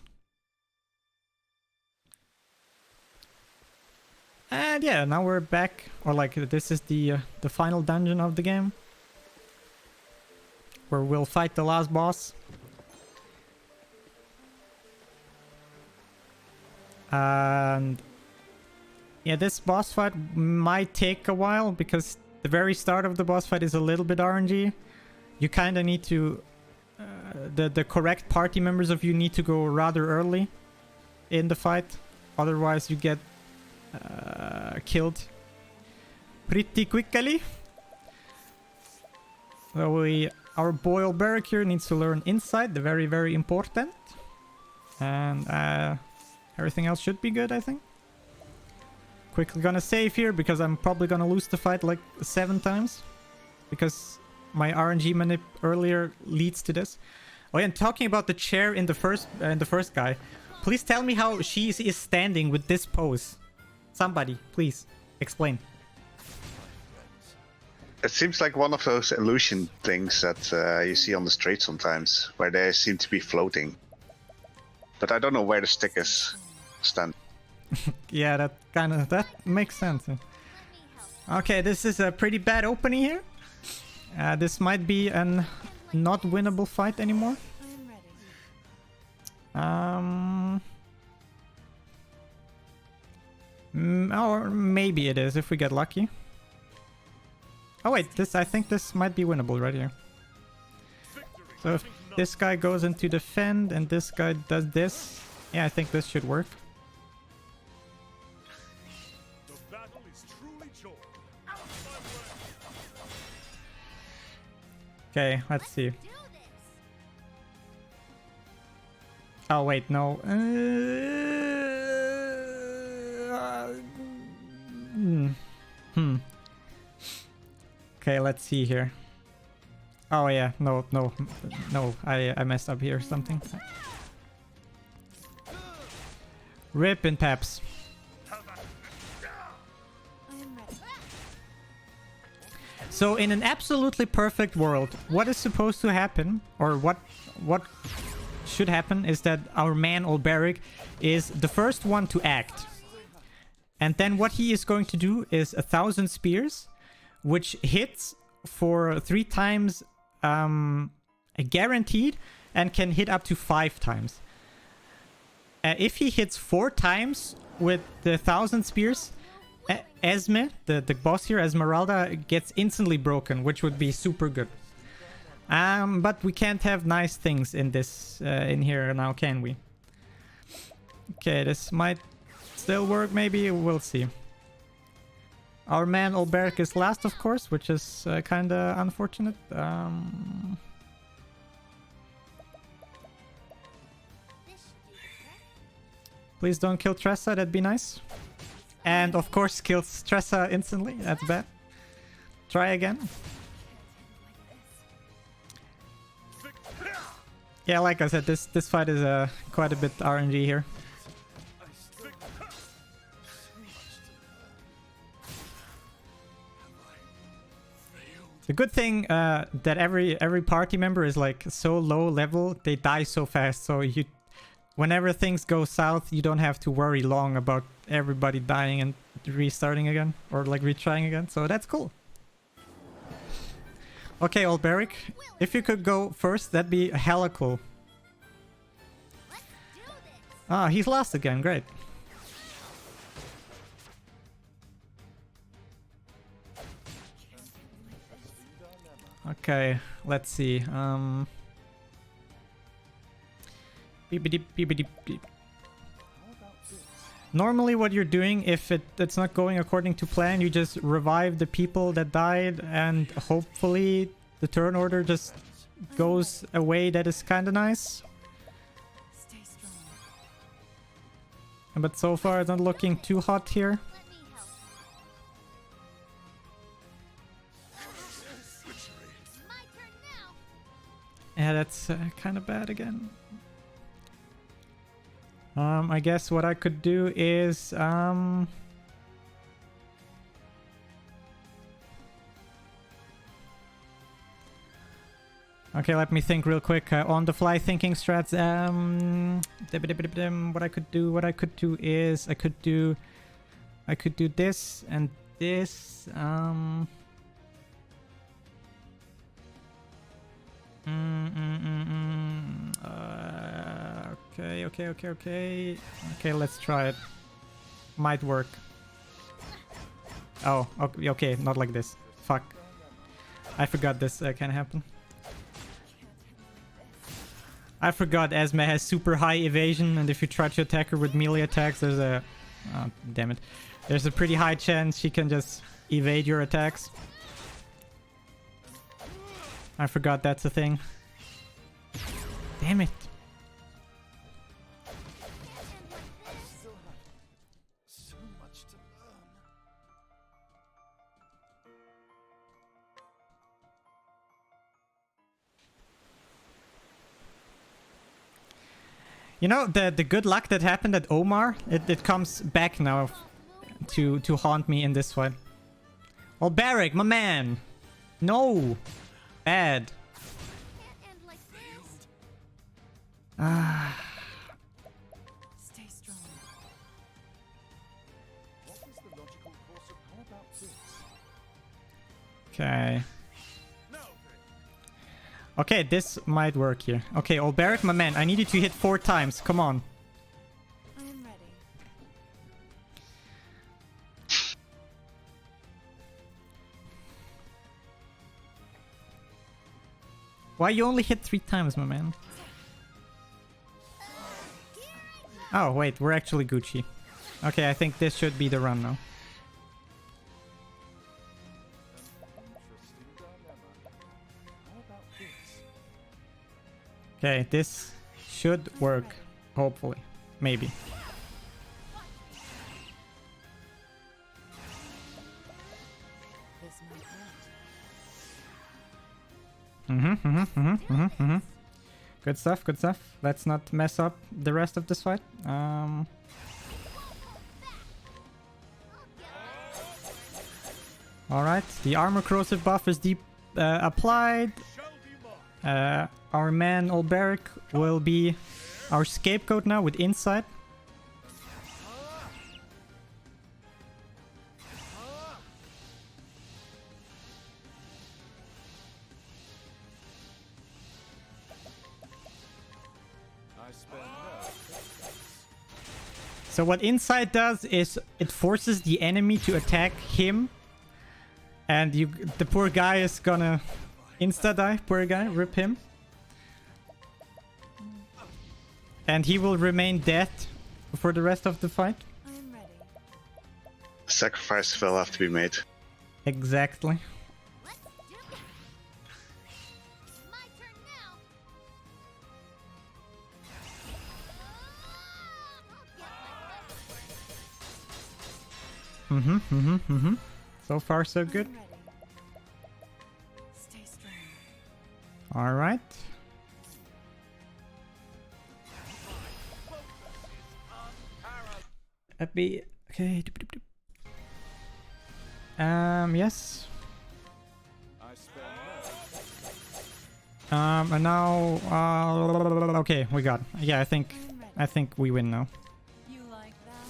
And yeah, now we're back, or like this is the final dungeon of the game, where we'll fight the last boss. And yeah, this boss fight might take a while because the very start of the boss fight is a little bit RNG. You kind of need to the correct party members of you need to go rather early in the fight, otherwise you get killed pretty quickly. So our boy Alberic here needs to learn Insight, the very, very important. And everything else should be good, I think. quickly gonna save here because I'm probably gonna lose the fight like 7 times. Because my RNG manip earlier leads to this. Oh yeah, and talking about the chair in the first guy, please tell me how she is standing with this pose. Somebody, please explain. It seems like one of those illusion things that you see on the street sometimes, where they seem to be floating. But I don't know where the stick is standing. Yeah, that makes sense. Okay, this is a pretty bad opening here. This might be an not winnable fight anymore. Or maybe it is if we get lucky. Oh wait, I think this might be winnable right here. So if this guy goes into defend and this guy does this, yeah, I think this should work. Okay, let's see. Oh wait, no. Okay, let's see here. Oh yeah, no, I messed up here or something. Rip and Paps. So in an absolutely perfect world, what is supposed to happen, or what should happen, is that our man Olberic is the first one to act. And then what he is going to do is 1,000 spears, which hits for 3 times guaranteed and can hit up to 5 times. If he hits 4 times with the 1,000 spears, Esme, the boss here, Esmeralda, gets instantly broken, which would be super good. But we can't have nice things in this in here now, can we? Okay, this might still work, maybe, we'll see. Our man Olberic is last, of course, which is kind of unfortunate. Please don't kill Tressa, that'd be nice. And of course kills Tressa instantly, that's bad. Try again. Yeah, like I said, this fight is quite a bit RNG here. The good thing that every party member is like so low level, they die so fast, so whenever things go south, you don't have to worry long about everybody dying and restarting again, or like retrying again, so that's cool. Okay, Olberic, if you could go first, that'd be hella cool. Ah, he's lost again, great. Okay, let's see. Normally what you're doing, if it's not going according to plan, you just revive the people that died, and hopefully the turn order just goes away. That is kind of nice. But so far it's not looking too hot here. Yeah, that's kind of bad again. I guess what I could do is okay, let me think real quick. On the fly thinking strats. What I could do is I could do this and this. Okay, let's try it. Might work. Oh, okay, not like this. Fuck. I forgot this can happen. I forgot Esme has super high evasion, and if you try to attack her with melee attacks, there's a... Oh, damn it. There's a pretty high chance she can just evade your attacks. I forgot that's a thing. Damn it. So much to learn. You know, the good luck that happened at Omar, it comes back now to haunt me in this one. Oh, Barrick, my man! No! Bad. Can't end like this. Ah. Stay strong. What is the logical course of how about this? Okay. Okay, this might work here. Okay, Barrick, my man, I need you to hit 4 times. Come on. I am ready. Why you only hit 3 times, my man? Oh, wait, we're actually Gucci. Okay, I think this should be the run now. Interesting dilemma. How about this? Okay, this should work. Hopefully. Maybe. This might hurt. Good stuff, good stuff. Let's not mess up the rest of this fight. Alright, the armor corrosive buff is applied. Our man Olberic will be our scapegoat now with insight. I spend no. So what insight does is it forces the enemy to attack him. And the poor guy is gonna insta-die. Poor guy, rip him. And he will remain dead for the rest of the fight. I am ready. Sacrifice will have to be made. Exactly. Let's do it. My turn now. So far, so good. I'm ready. Stay strong. Alright. Happy. Okay. Yes. I spend no. And now, okay, we got. Yeah, I think we win now. You like that?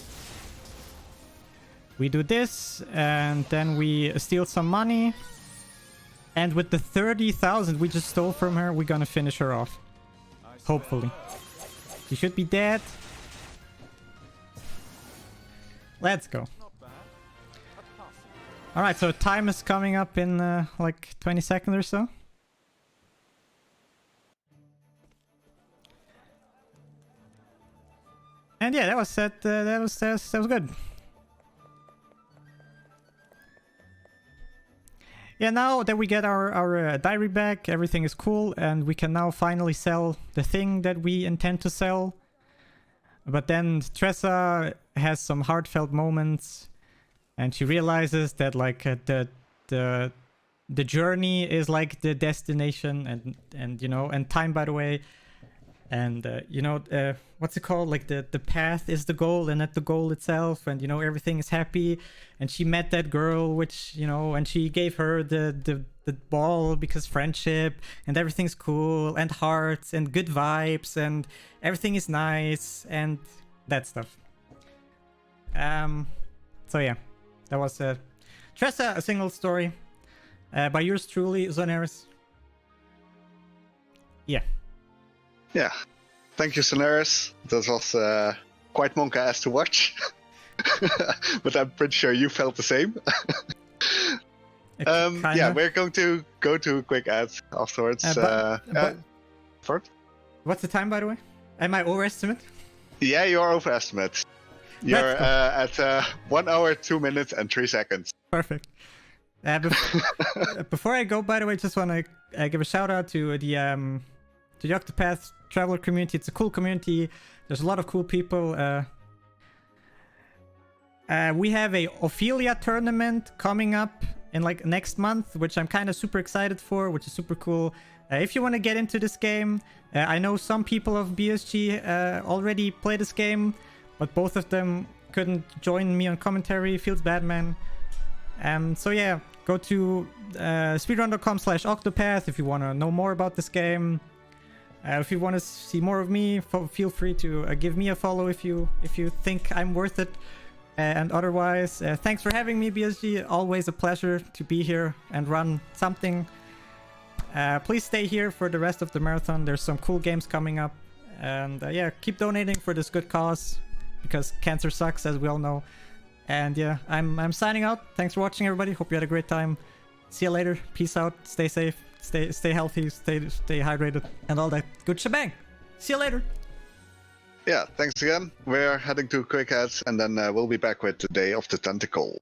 We do this, and then we steal some money. And with the 30,000 we just stole from her, we're gonna finish her off. Hopefully. She should be dead. Let's go. Not bad. A passing. Alright, so time is coming up in like 20 seconds or so. And yeah, that was good. Yeah, now that we get our diary back, everything is cool, and we can now finally sell the thing that we intend to sell. But then Tressa has some heartfelt moments, and she realizes that like the journey is like the destination, and you know, and time, by the way, and you know, what's it called? Like the path is the goal, and not the goal itself, and you know, everything is happy. And she met that girl, which, you know, and she gave her the ball because friendship, and everything's cool, and hearts, and good vibes, and everything is nice, and that stuff. So yeah, that was Tressa, a single story by yours truly, Xoneris. Yeah. Yeah. Thank you, Xoneris. That was quite monka-ass to watch. But I'm pretty sure you felt the same. Yeah, we're going to go to a quick ad afterwards. First? What's the time, by the way? Am I overestimate? Yeah, you're overestimate. You're at 1 hour, 2 minutes, and 3 seconds. Perfect. Before I go, by the way, just want to give a shout out to the Octopath Traveler community. It's a cool community. There's a lot of cool people. We have a Ophelia tournament coming up in like next month, which I'm kind of super excited for, which is super cool. If you want to get into this game, I know some people of BSG already play this game, but both of them couldn't join me on commentary. Feels bad, man. So yeah, go to speedrun.com/Octopath if you want to know more about this game. If you want to see more of me, feel free to give me a follow if you think I'm worth it. And otherwise, thanks for having me, BSG. Always a pleasure to be here and run something. Please stay here for the rest of the marathon. There's some cool games coming up. And yeah, keep donating for this good cause, because cancer sucks, as we all know. And yeah, I'm signing out. Thanks for watching, everybody. Hope you had a great time. See you later. Peace out. Stay safe. Stay healthy. Stay hydrated. And all that good shebang. See you later. Yeah, thanks again. We're heading to Quick Ads, and then we'll be back with the Day of the Tentacle.